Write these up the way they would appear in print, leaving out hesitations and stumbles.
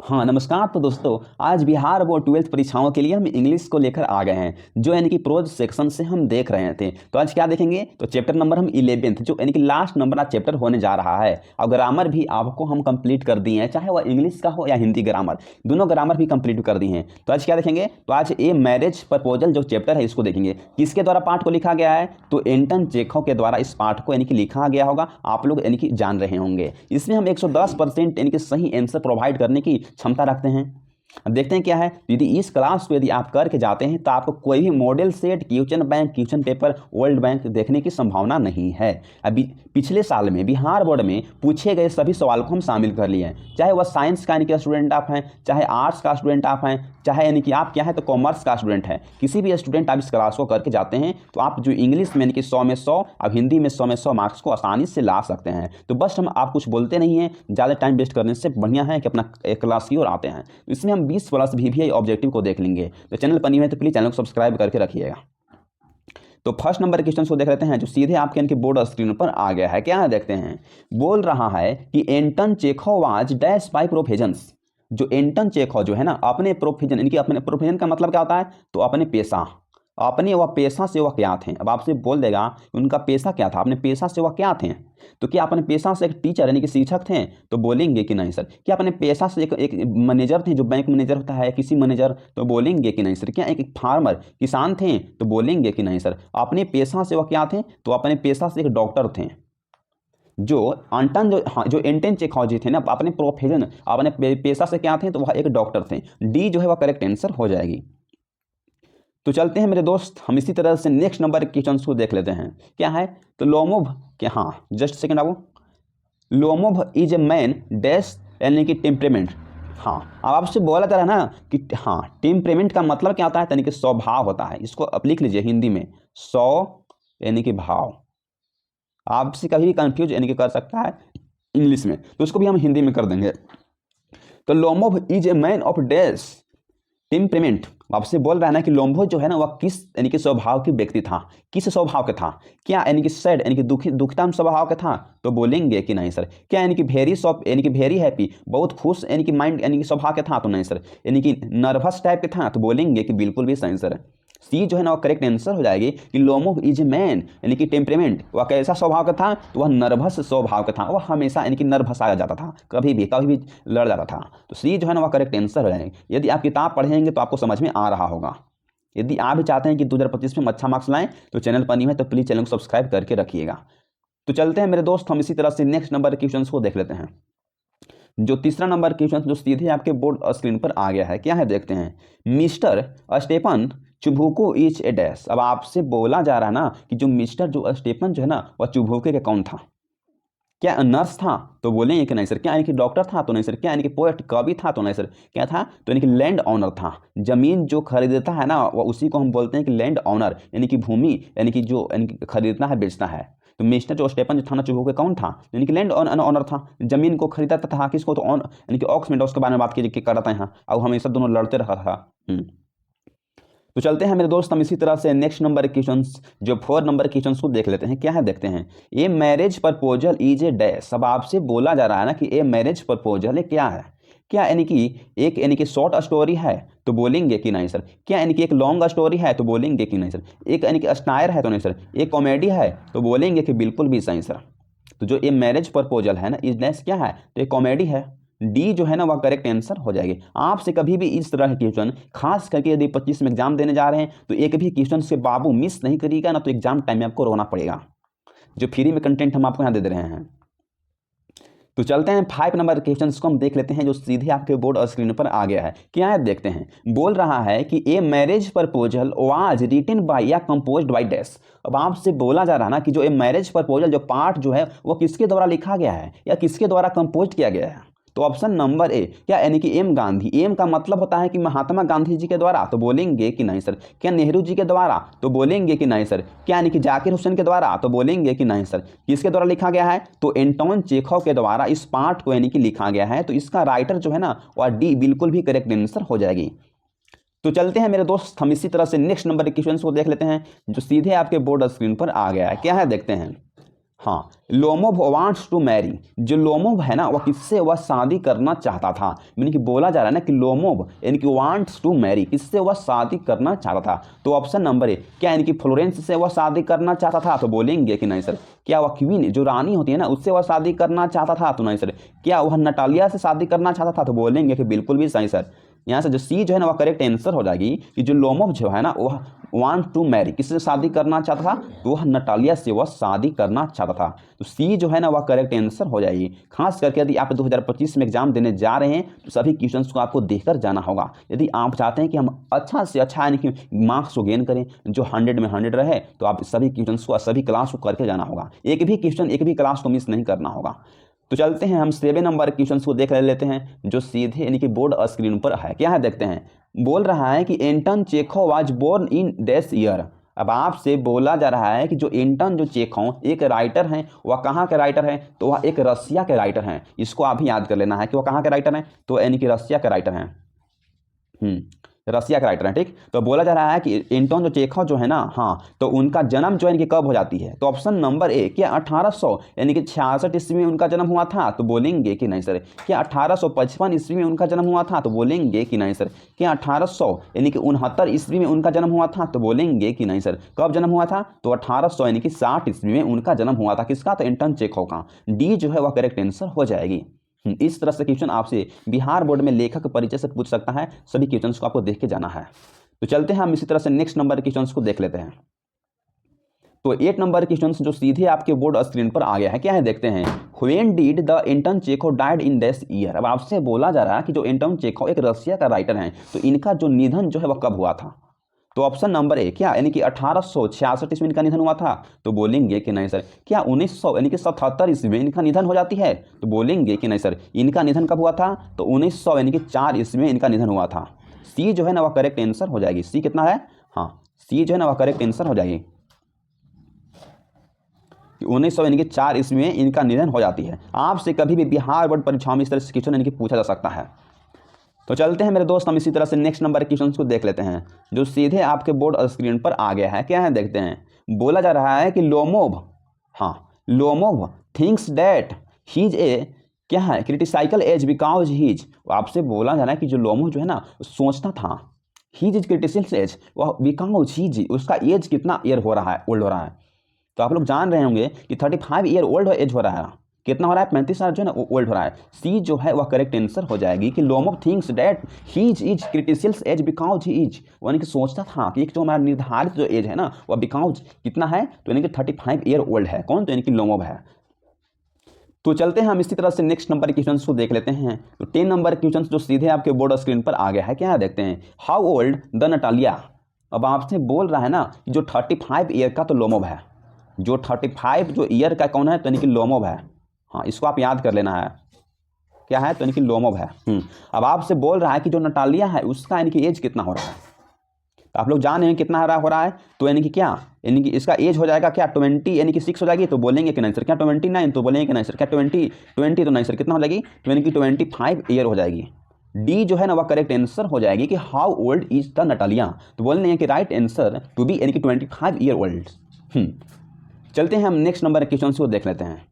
हाँ नमस्कार। तो दोस्तों आज बिहार बोर्ड 12th परीक्षाओं के लिए हम इंग्लिश को लेकर आ गए हैं, जो यानी कि प्रोज सेक्शन से हम देख रहे थे। तो आज क्या देखेंगे, तो चैप्टर नंबर हम 11th जो यानी कि लास्ट नंबर आज चैप्टर होने जा रहा है। और ग्रामर भी आपको हम कंप्लीट कर दिए हैं, चाहे वह इंग्लिश का हो या हिंदी ग्रामर, दोनों ग्रामर भी कंप्लीट कर दिए हैं। तो आज क्या देखेंगे, तो आज ए मैरिज प्रपोजल जो चैप्टर है इसको देखेंगे। किसके द्वारा पाठ को लिखा गया है, तो एंटन चेखव के द्वारा इस पाठ को यानी कि लिखा गया होगा। आप लोग यानी कि जान रहे होंगे। इसमें हम 110% यानी कि सही आंसर प्रोवाइड करने की क्षमता रखते हैं। अब देखते हैं क्या है। यदि इस क्लास को यदि आप करके जाते हैं तो आपको कोई भी model set, question bank, question paper, world bank देखने की संभावना नहीं है। अभी पिछले साल में बिहार बोर्ड में पूछे गए सभी सवाल को हम शामिल कर लिए हैं, चाहे वह साइंस का यानी कि स्टूडेंट आप हैं, चाहे आर्ट्स का स्टूडेंट आप हैं, चाहे यानी कि आप क्या है तो कॉमर्स का स्टूडेंट है। किसी भी स्टूडेंट आप इस क्लास को करके जाते हैं तो आप जो इंग्लिश में यानी कि 100 में 100 और हिंदी में 100 में 100 मार्क्स को आसानी से ला सकते हैं। तो बस हम आप कुछ बोलते नहीं हैं, ज़्यादा टाइम वेस्ट करने से बढ़िया है कि अपना एक क्लास की ओर आते हैं। तो इसमें हम 20 प्लस VVI ऑब्जेक्टिव को देख लेंगे। तो चैनल पर न्यू है तो प्लीज़ चैनल को सब्सक्राइब करके रखिएगा। तो फर्स्ट नंबर क्वेश्चन को देख लेते हैं, जो सीधे आपके इनके बोर्ड स्क्रीन पर आ गया है। क्या है देखते हैं। बोल रहा है कि Anton Chekhov was dash by professions. जो एंटन चेखव जो है ना, अपने प्रोफेशन, इनकी अपने प्रोफेशन का मतलब क्या होता है, तो अपने पेशा, अपने वह पेशा से वह क्या थे। अब आपसे बोल देगा उनका पेशा क्या था, अपने पेशा से वह क्या थे। तो क्या अपने पेशा से एक टीचर यानी कि शिक्षक थे, तो बोलेंगे कि नहीं सर। क्या अपने पेशा से एक मैनेजर थे, जो बैंक मैनेजर होता है किसी मैनेजर, तो बोलेंगे कि नहीं सर। क्या एक फार्मर किसान थे, तो बोलेंगे कि नहीं सर। अपने पेशा से वह क्या थे, तो अपने पेशा से एक डॉक्टर थे। जो अंटन जो हाँ जो एंटन चेखव जी थे ना, अपने प्रोफेशन अपने पेशा से क्या थे, तो वह एक डॉक्टर थे। डी जो है वह करेक्ट आंसर हो जाएगी। तो चलते हैं मेरे दोस्त, हम इसी तरह से नेक्स्ट नंबर के क्वेश्चन को देख लेते हैं। क्या है, तो लोमोव क्या, हाँ जस्ट सेकंड आपको, Lomov is a man dash यानी कि टेम्परेमेंट। हाँ अब आपसे बोला जा रहा है ना कि हाँ टेम्परेमेंट का मतलब क्या होता है, यानी कि स्वभाव होता है। इसको आप लिख लीजिए हिंदी में, यानी कि भाव। आपसे कभी भी कंफ्यूज यानी कि कर सकता है इंग्लिश में, तो उसको भी हम हिंदी में कर देंगे। तो Lomov is a man of dash temperament. आपसे बोल रहा है ना कि लोम्बो जो है ना वह किस यानी कि स्वभाव की व्यक्ति था, किस स्वभाव का था। क्या यानी कि सैड यानी कि दुखिता स्वभाव का था, तो बोलेंगे कि नहीं सर। क्या यानी कि वेरी सॉफ्ट यानी कि वेरी हैप्पी, बहुत खुश यानी कि माइंड यानी कि स्वभाव के था, तो नहीं सर। यानी कि नर्वस टाइप के था, तो बोलेंगे कि बिल्कुल भी सही सर। सी जो है ना वो करेक्ट आंसर हो जाएगी कि लोमोव इज ए मैन यानी कि टेम्परेमेंट, वह कैसा स्वभाव का था, तो वह नर्वस स्वभाव का था। वह हमेशा यानी कि नर्वस आ जाता था, कभी भी लड़ जाता था। तो सी जो है ना वह करेक्ट आंसर हो जाएगी। यदि आप किताब पढ़ेंगे तो आपको समझ में आ रहा होगा। यदि आप भी चाहते हैं कि 2025 में अच्छा मार्क्स लाएं तो चैनल पर नहीं है तो प्लीज़ चैनल को सब्सक्राइब करके रखिएगा। तो चलते हैं मेरे दोस्त, हम इसी तरह से नेक्स्ट नंबर के क्वेश्चन को देख लेते हैं। जो तीसरा नंबर क्वेश्चन जो सीधे आपके बोर्ड स्क्रीन पर आ गया है। क्या है देखते हैं। Mister Stefan Chubukov is a dash. अब आपसे बोला जा रहा है ना कि जो मिस्टर जो स्टेफन जो है ना वह चुबुके का कौन था। क्या नर्स था, तो बोलेंगे कि नहीं सर। क्या यानी कि डॉक्टर था, तो नहीं सर। क्या यानी कि पोएट कवि था, तो नहीं सर। क्या था, तो यानी कि लैंड ऑनर था। जमीन जो खरीदता है ना वह उसी को हम बोलते हैं कि लैंड ऑनर, यानी कि भूमि यानी कि जो यानी कि खरीदना है, बेचता है। तो मिस्टर जो स्टेफन जो था ना चुबुके कौन था, यानी कि लैंड ऑनर था। जमीन को खरीदता था किसको, तो ऑन यानी कि ऑक्स में उसके बारे में बात कीजिए कर रहा था यहाँ, और हमेशा दोनों लड़ते रहा था। तो चलते हैं मेरे दोस्त, हम इसी तरह से नेक्स्ट नंबर क्वेश्चंस जो 4 नंबर क्वेश्चंस को देख लेते हैं। क्या है देखते हैं। ए marriage proposal is a dash. अब आपसे बोला जा रहा है ना कि ए मैरिज प्रपोजल क्या है। क्या यानी कि एक यानी कि शॉर्ट स्टोरी है, तो बोलेंगे कि नहीं सर। क्या यानी कि एक लॉन्ग स्टोरी है, तो बोलेंगे कि नहीं सर। एक यानी कि स्टायर है, तो नहीं सर। एक कॉमेडी है, तो बोलेंगे कि बिल्कुल भी सही सर। तो जो ए मैरिज प्रपोजल है ना इज डैश क्या है, तो एक कॉमेडी है। डी जो है ना वह करेक्ट आंसर हो जाएगी। आपसे कभी भी इस तरह के क्वेश्चन, खास करके यदि 25 में एग्जाम देने जा रहे हैं तो एक भी क्वेश्चन से बाबू मिस नहीं करिएगा ना, तो एग्जाम टाइम में आपको रोना पड़ेगा। जो फ्री में कंटेंट हम आपको यहाँ दे रहे हैं। तो चलते हैं 5 नंबर क्वेश्चन को हम देख लेते हैं, जो सीधे आपके बोर्ड और स्क्रीन पर आ गया है। क्या है देखते हैं। बोल रहा है कि a marriage proposal was written by या कंपोज्ड बाय डैश। अब आपसे बोला जा रहा है ना कि जो ए मैरिज प्रपोजल जो पार्ट जो है वो किसके द्वारा लिखा गया है या किसके द्वारा कंपोज किया गया है। तो ऑप्शन नंबर ए, क्या यानी कि एम गांधी। एम का मतलब होता है कि महात्मा गांधी जी के द्वारा, तो बोलेंगे कि नहीं सर। क्या नेहरू जी के द्वारा, तो बोलेंगे कि नहीं सर। क्या यानी कि जाकिर हुसैन के द्वारा, तो बोलेंगे कि नहीं सर। किसके द्वारा लिखा गया है, तो एंटोन चेखव के द्वारा इस पार्ट को यानी कि लिखा गया है। तो इसका राइटर जो है ना वह डी बिल्कुल भी करेक्ट आंसर हो जाएगी। तो चलते हैं मेरे दोस्त, हम इसी तरह से नेक्स्ट नंबर के क्वेश्चन को देख लेते हैं, जो सीधे आपके बोर्ड स्क्रीन पर आ गया है। क्या है देखते हैं। हाँ, लोमोव वांट्स टू मैरी, जो लोमोव है ना वह किससे वह शादी करना चाहता था, यानी कि बोला जा रहा है ना कि लोमोव यानी कि वांट्स टू मैरी, किससे वह शादी करना चाहता था। तो ऑप्शन नंबर ए, क्या यानी कि फ्लोरेंस से वह शादी करना चाहता था, तो बोलेंगे कि नहीं सर। क्या वह क्वीन जो रानी होती है ना उससे वह शादी करना चाहता था, तो नहीं सर। क्या वह नटालिया से शादी करना चाहता था, तो बोलेंगे कि बिल्कुल भी सही सर। यहाँ से जो सी जो है ना वह करेक्ट आंसर हो जाएगी कि जो लोमोव जो है ना वह वांट टू मैरी किससे शादी करना चाहता था, तो वह नटालिया से वह शादी करना चाहता था। तो सी जो है ना वह करेक्ट आंसर हो जाएगी। खास करके यदि आप 2025 में एग्जाम देने जा रहे हैं तो सभी क्वेश्चंस को आपको देखकर जाना होगा। यदि आप चाहते हैं कि हम अच्छा से अच्छा यानी कि मार्क्स को गेन करें, जो 100 में 100 रहे, तो आप सभी क्वेश्चंस को सभी क्लास को करके जाना होगा। एक भी क्वेश्चन एक भी क्लास को मिस नहीं करना होगा। तो चलते हैं हम 7 नंबर क्वेश्चन को देख लेते हैं जो सीधे यानी कि बोर्ड स्क्रीन पर है। क्या है देखते हैं। बोल रहा है कि Anton Chekhov was born in this year. अब आपसे बोला जा रहा है कि जो एंटन जो चेखोव एक राइटर हैं, वह कहाँ के राइटर हैं, तो वह एक रसिया के राइटर हैं। इसको आप ही याद कर लेना है कि वह कहाँ के राइटर हैं, तो यानी कि रसिया के राइटर हैं। रसिया का राइटर है, ठीक। तो बोला जा रहा है कि एंटोन जो चेखोव जो है ना, हाँ, तो उनका जन्म जो है कि कब हो जाती है, तो ऑप्शन नंबर ए, क्या 1800 यानी कि 66 ईस्वी में उनका जन्म हुआ था, तो बोलेंगे कि नहीं सर। क्या 1855 ईस्वी में उनका जन्म हुआ था, तो बोलेंगे कि नहीं सर। क्या 1800 यानी कि 69 ईस्वी में उनका जन्म हुआ था, तो बोलेंगे कि नहीं सर। कब जन्म हुआ था, तो 1800 यानी कि 60 ईस्वी में उनका जन्म हुआ था। किसका, तो एंटन चेखोव का। डी जो है वह करेक्ट आंसर हो जाएगी। इस तरह से क्वेश्चन आपसे बिहार बोर्ड में लेखक परिचय से पूछ सकता है। सभी क्वेश्चंस को आपको देख के जाना है। तो चलते हैं हम इसी तरह से नेक्स्ट नंबर के क्वेश्चंस को देख लेते हैं। तो 8 नंबर के क्वेश्चंस जो सीधे आपके बोर्ड स्क्रीन पर आ गया है। क्या है देखते हैं। When did the Anton Chekhov died in this year. अब आपसे बोला जा रहा है कि जो एंटन चेखोव एक रसिया का राइटर हैं, तो इनका जो निधन जो है वह कब हुआ था, तो ऑप्शन नंबर ए, क्या यानी कि 1866 ईस्वी में इनका निधन हुआ था, तो बोलेंगे कि नहीं सर। क्या 1900 यानी कि 77 ईस्वी में इनका निधन हो जाती है, तो बोलेंगे कि नहीं सर। इनका निधन कब हुआ था, तो 1900 यानी कि 4 ईस्वी में इनका निधन हुआ था। सी जो है ना वह करेक्ट आंसर हो जाएगी। सी कितना है, हाँ, सी जो है ना वह करेक्ट आंसर हो जाएगी। 1900 यानी कि 4 ईस्वी में इनका निधन हो जाती है। आपसे कभी भी बिहार बोर्ड परीक्षाओं में इस तरह से क्वेश्चन यानी कि पूछा जा सकता है। तो चलते हैं मेरे दोस्त, हम इसी तरह से नेक्स्ट नंबर के क्वेश्चन को देख लेते हैं जो सीधे आपके बोर्ड स्क्रीन पर आ गया है। क्या है देखते हैं। बोला जा रहा है कि लोमोव, हाँ, लोमोव थिंक्स दैट हीज ए, क्या है, क्रिटिसाइकल एज बिकॉज हीज। आपसे बोला जा रहा है कि जो लोमोव जो है ना सोचता था, हीज इज क्रिटिकल एज, वह बिकॉज हीज उसका एज कितना ईयर हो रहा है, ओल्ड हो रहा है। तो आप लोग जान रहे होंगे कि 35 ईयर ओल्ड एज हो रहा है। कितना हो रहा है, 35 साल जो है ना ओल्ड हो रहा है। सी जो है वह करेक्ट आंसर हो जाएगी कि Lomov thinks that he's is critical as because he is, यानी कि सोचता था कि एक जो हमारा निर्धारित जो एज है ना वह बिकॉज कितना है, तो यानी कि 35 ईयर ओल्ड है। कौन, तो यानी कि लोमोव है। तो चलते हैं हम इसी तरह से नेक्स्ट नंबर क्वेश्चन को देख लेते हैं। तो 10 नंबर क्वेश्चन जो सीधे आपके बोर्ड स्क्रीन पर आ गया है। क्या है देखते हैं। How old the Natalia. अब आपसे बोल रहा है ना कि जो 35 ईयर का तो लोमोव है, जो 35 जो ईयर का कौन है, तो यानी कि लोमोव है। हाँ, इसको आप याद कर लेना है। क्या है, तो यानी कि लोमोव है। अब आपसे बोल रहा है कि जो नटालिया है उसका यानी कि एज कितना हो रहा है। तो आप लोग जान रहे हैं कितना हो रहा है, तो यानी कि क्या, यानी कि इसका एज हो जाएगा क्या 20 यानी कि 6 हो जाएगी, तो बोलेंगे कि नहीं सर। क्या 29, तो बोलेंगे कि नहीं सर। क्या 20 तो नहीं सर। कितना हो जाएगी, तो यानी कि 25 ईयर हो जाएगी। डी जो है ना वह करेक्ट आंसर हो जाएगी कि how old is the Natalia, तो बोलने हैं कि राइट आंसर टू बी यानी कि 25 ईयर ओल्ड। चलते हैं हम नेक्स्ट नंबर क्वेश्चन को देख लेते हैं।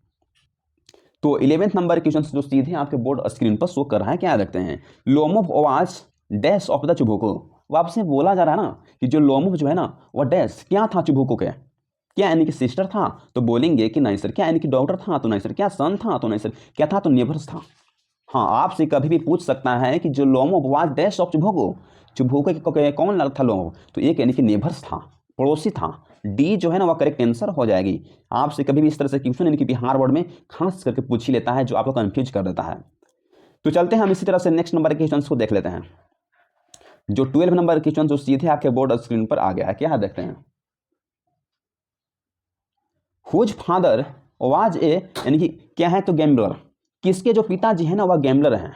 तो 11th नंबर क्वेश्चन जो सीधे आपके बोर्ड स्क्रीन पर शो कर रहा है। क्या देखते हैं। Lomov was dash of the चुबुको। वो आपसे बोला जा रहा है ना कि जो लोमोव जो है ना वह डैश क्या था चुबुको के। क्या यानी कि सिस्टर था, तो बोलेंगे कि नहीं सर। क्या यानी कि डॉक्टर था, तो नहीं सर। क्या सन था, तो नहीं सर। क्या था, तो नेबर्स था। हाँ, आपसे कभी भी पूछ सकता है कि जो लोमोव वाज डैश ऑफ चुबुको, चुबुको के कौन लड़का था लोमोव, तो एक यानी कि नेबर्स था, पड़ोसी था। डी जो है ना वह करेक्ट आंसर हो जाएगी। आपसे कभी भी इस तरह से क्वेश्चन यानी कि बिहार बोर्ड में खास करके पूछ ही लेता है, जो आपको कंफ्यूज कर देता है। तो चलते हैं हम इसी तरह से नेक्स्ट नंबर के क्वेश्चन को देख लेते हैं। जो 12 नंबर क्वेश्चन जो सीधे आपके बोर्ड स्क्रीन पर आ गया है। क्या है देखते हैं। हुज फादर वाज ए, यानी कि क्या है, तो गैम्बलर। किसके जो पिताजी है ना वह गैम्बलर हैं,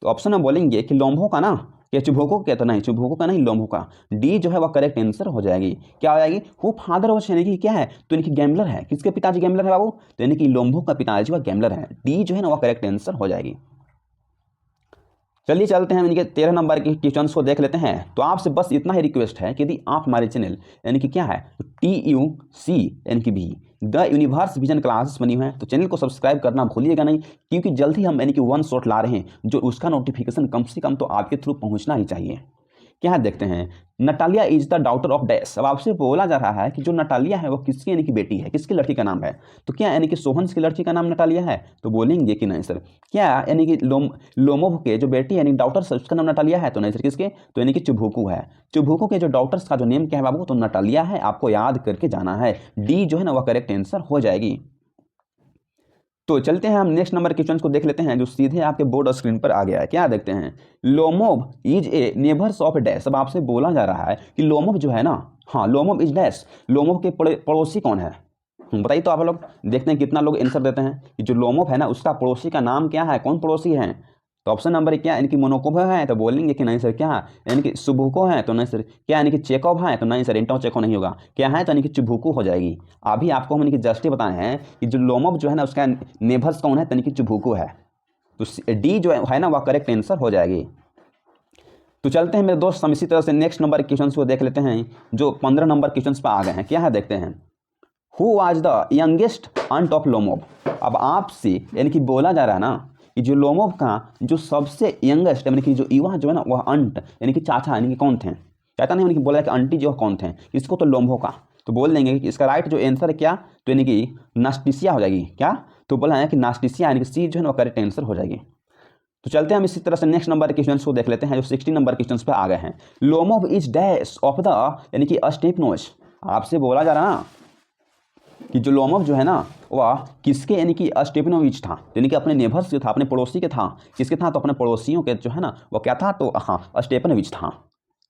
तो ऑप्शन में बोलेंगे कि लोम्भो का ना, क्या चुभोको का, तो नहीं, चुभोको का नहीं, लोम्भो का। डी जो है वह करेक्ट आंसर हो जाएगी। क्या हो जाएगी, हु फादर वाज, यानी कि क्या है, तो यानी कि गैम्बलर है। किसके पिताजी गैम्बलर है बाबू, तो यानी कि लोम्भो का पिताजी वह गैम्बलर है। डी जो है ना वह करेक्ट आंसर हो जाएगी। चलिए चलते हैं इनके 13 नंबर के क्वेश्चंस को देख लेते हैं। तो आपसे बस इतना ही रिक्वेस्ट है कि यदि आप हमारे चैनल यानी कि क्या है TUC यानी कि भी द यूनिवर्स विजन क्लासेस बनी हुई है तो चैनल को सब्सक्राइब करना भूलिएगा नहीं, क्योंकि जल्द ही हम यानी कि वन शॉट ला रहे हैं जो उसका नोटिफिकेशन कम से कम तो आपके थ्रू पहुंचना ही चाहिए। क्या देखते हैं, Natalia is the daughter of dash. अब आपसे बोला जा रहा है कि जो नटालिया है वो किसकी यानी कि बेटी है, किसकी लड़की का नाम है। तो क्या यानी कि सोहन्स की लड़की का नाम नटालिया है, तो बोलेंगे कि नहीं सर। क्या यानी कि लोमोव के जो बेटी यानी डॉटर है उसका नाम नटालिया है, तो नहीं सर। किसके, तो यानी कि चुभुकू है। चुभुकू के जो डॉटर्स का जो नेम क्या है बाबू, तो नटालिया है। आपको याद करके जाना है, डी जो है ना वह करेक्ट आंसर हो जाएगी। तो चलते हैं हम नेक्स्ट नंबर क्वेश्चन को देख लेते हैं जो सीधे आपके बोर्ड और स्क्रीन पर आ गया है। क्या देखते हैं, Lomov is A neighbours of dash. अब आपसे बोला जा रहा है कि लोमोव जो है ना, हाँ लोमोव इज डैश, लोमोव के पड़ोसी कौन है। बताइए तो आप लोग, देखते हैं कितना लोग आंसर देते हैं कि जो लोमोव है ना उसका पड़ोसी का नाम क्या है, कौन पड़ोसी है। तो ऑप्शन नंबर क्या, इनकी मोनोकोव है, तो बोलेंगे कि नहीं सर। क्या यानी कि सुबुको है, तो नहीं सर। क्या यानी कि चेकोव है, तो नहीं सर। इंटो चेको नहीं होगा। क्या है, तो यानी कि चुबुकू हो जाएगी। अभी आपको हम जस्ट बताए हैं कि जो लोमोव जो है ना उसका नेबर्स कौन है, तो यानी कि चुबुकू है। तो डी जो है ना वह करेक्ट आंसर हो जाएगी। तो चलते हैं मेरे दोस्त, हम इसी तरह से नेक्स्ट नंबर क्वेश्चन को देख लेते हैं जो 15 नंबर क्वेश्चन पर आ गए हैं। क्या है देखते हैं, who was the youngest aunt of Lomov. अब आपसे यानी कि बोला जा रहा है ना कि जो लोमोव का जो सबसे यंगेस्ट यानी कि जो युवा जो है ना वह अंट यानी कि चाचा यानी कि कौन थे। चाचा नहीं, यानी कि बोला कि आंटी जो कौन थे, इसको तो लोमोव का। तो बोल देंगे कि इसका राइट जो आंसर है क्या, तो यानी कि नास्टिसिया हो जाएगी। क्या, तो बोला है कि नास्टिसिया यानी कि सी जो है ना करेक्ट आंसर हो जाएगी। तो चलते हैं हम इसी तरह से नेक्स्ट नंबर के क्वेश्चन को देख लेते हैं जो 16 नंबर क्वेश्चन पे आ गए हैं। Lomov is dash of the यानी कि स्टेपनोज। आपसे बोला जा रहा ना कि जो लोमोव जो है ना वह किसके यानी कि स्टेपनोविच था, यानी कि अपने नेबर्स के था, अपने पड़ोसी के था। किसके था, तो अपने पड़ोसियों के जो है ना वह क्या था, तो हाँ स्टेपनोविच था।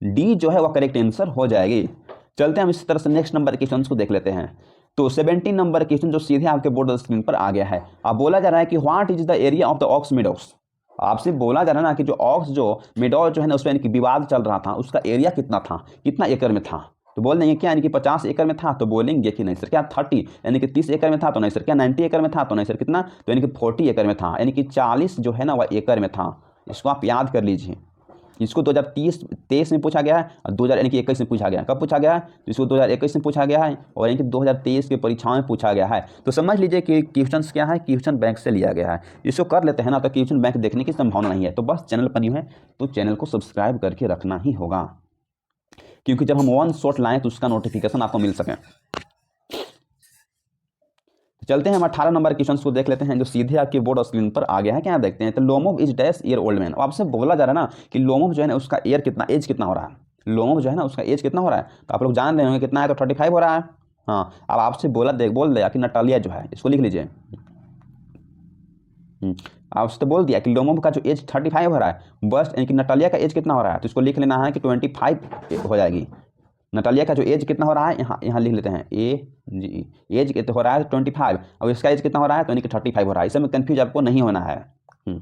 डी जो है वह करेक्ट आंसर हो जाएगी। चलते हैं हम इसी तरह से नेक्स्ट नंबर क्वेश्चन को देख लेते हैं। तो 17 नंबर क्वेश्चन जो सीधे आपके बोर्ड स्क्रीन पर आ गया है। अब बोला जा रहा है कि what is the area of the ox Meadows. आपसे बोला जा रहा है ना कि जो ऑक्स जो मेडो जो है ना उसमें यानी कि विवाद चल रहा था, उसका एरिया कितना था, कितना एकड़ में था। तो बोल देंगे क्या, यानी कि 50 एकड़ में था, तो बोलेंगे कि नहीं सर। क्या 30 यानी कि 30 एकड़ में था, तो नहीं सर। क्या 90 एकड़ में था, तो नहीं सर। कितना, तो यानी कि 40 एकड़ में था, यानी कि 40 जो है ना वह एकड़ में था। इसको आप याद कर लीजिए। इसको 2023 में पूछा गया है और 2021 में पूछा गया है। कब पूछा गया है, तो इसको 2021 में पूछा गया है और यानी कि 2023 की परीक्षाओं में पूछा गया है। तो समझ लीजिए कि क्वेश्चन क्या है, क्वेश्चन बैंक से लिया गया है। इसको कर लेते हैं ना तो क्वेश्चन बैंक देखने की संभावना नहीं है। तो बस चैनल पर न्यू है तो चैनल को सब्सक्राइब करके रखना ही होगा, क्योंकि जब हम वन शॉट लाएं तो उसका नोटिफिकेशन आपको मिल सके। चलते हैं हम 18 नंबर क्वेश्चन को देख लेते हैं जो सीधे आपके बोर्ड और स्क्रीन पर आ गया है। क्या देखते हैं, तो Lomov is dash year old man. आपसे बोला जा रहा है ना कि लोमोव जो है ना उसका एज कितना हो रहा है। लोमोव जो है ना उसका एज कितना हो रहा है, तो आप लोग जान रहे होंगे कितना है, तो 35 हो रहा है। हाँ, अब आपसे बोल दिया कि नटालिया जो है, इसको लिख लीजिए। आपसे तो बोल दिया कि लोमोव का जो एज 35 हो रहा है, बस यानी कि नटालिया का एज कितना हो रहा है, तो इसको लिख लेना है कि 25 हो जाएगी। नटालिया का जो एज कितना हो रहा है, यहाँ लिख लेते हैं एज कितना हो रहा है 25, और इसका एज कितना हो रहा है, तो यानी कि 35 हो रहा है। इसमें कन्फ्यूज आपको नहीं होना है।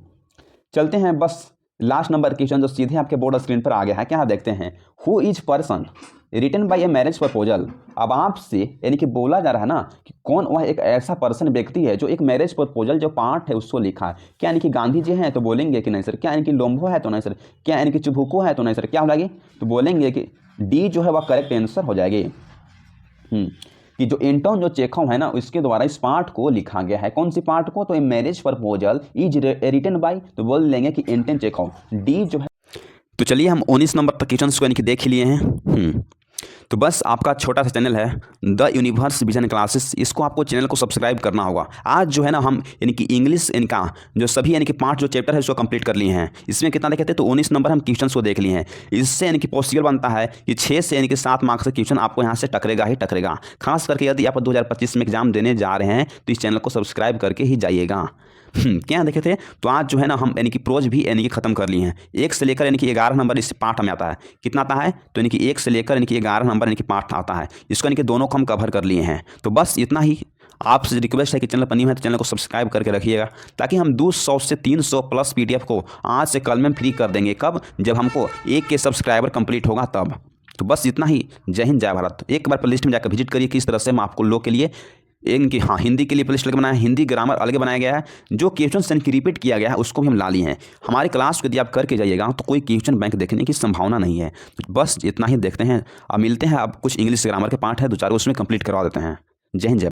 चलते हैं बस लास्ट नंबर क्वेश्चन जो सीधे आपके बोर्ड स्क्रीन पर आ गया है। क्या देखते हैं, who is person written by a marriage proposal. अब आपसे यानी कि बोला जा रहा है ना कि कौन वह एक ऐसा पर्सन व्यक्ति है जो एक मैरिज प्रपोजल जो पार्ट है उसको लिखा है। क्या यानी कि गांधी जी हैं, तो बोलेंगे कि नहीं सर। क्या यानी कि लोम्बो है, तो नहीं सर। क्या यानी कि चुबुको है, तो नहीं सर। क्या हो जाएगी, तो बोलेंगे कि डी जो है वह करेक्ट आंसर हो जाएगी। कि जो एंटोन जो चेखोव है ना इसके द्वारा इस पार्ट को लिखा गया है। कौन सी पार्ट को, तो a marriage proposal is written by, तो बोल लेंगे कि एंटोन चेखोव। डी जो है, तो चलिए हम 19 नंबर पर क्वेश्चन को यानी कि देख लिए हैं। तो बस आपका छोटा सा चैनल है द यूनिवर्स विजन क्लासेस, इसको आपको चैनल को सब्सक्राइब करना होगा। आज जो है ना हम यानी कि इंग्लिश इनका जो सभी यानी कि 5 जो चैप्टर है उसको कंप्लीट कर लिए हैं। इसमें कितना देखे थे, तो 19 नंबर हम क्वेश्चन को देख लिए हैं। इससे यानी कि पॉसिबल बनता है कि 6 से यानी कि 7 मार्क्स का क्वेश्चन आपको यहाँ से टकरेगा ही टकरेगा। खास करके यदि आप 2025 में एग्जाम देने जा रहे हैं तो इस चैनल को सब्सक्राइब करके ही जाइएगा। क्या देखे थे, तो आज जो है ना हम यानी कि प्रोज भी यानी कि ख़त्म कर लिए हैं। 1 से लेकर यानी कि 11 नंबर इस पार्ट में आता है। कितना आता है, तो यानी कि 1 से लेकर यानी कि 11 नंबर यानी कि पार्ट आता है। इसको यानी कि दोनों को हम कवर कर लिए हैं। तो बस इतना ही आपसे रिक्वेस्ट है कि चैनल पर न्यू है तो चैनल को सब्सक्राइब करके रखिएगा, ताकि हम 200 से 300 प्लस PDF को आज से कल में फ्री कर देंगे। कब, जब हमको 1 के सब्सक्राइबर कंप्लीट होगा तब। तो बस इतना ही। जय हिंद, जय भारत। एक बार प्लेलिस्ट में जाकर विजिट करिए, किस तरह से हम आपको लोग के लिए इनकी हाँ हिंदी के लिए प्लेलिस्ट अलग बनाया है, हिंदी ग्रामर अलग बनाया गया है। जो क्वेश्चन यानी कि रिपीट किया गया है उसको भी हम ला लिए हैं। हमारे क्लास को यदि आप करके जाइएगा तो कोई क्वेश्चन बैंक देखने की संभावना नहीं है। तो बस इतना ही देखते हैं। अब मिलते हैं, अब कुछ इंग्लिश ग्रामर के पार्ट है 2-4 उसमें कंप्लीट करवा देते हैं। जय हिंद जय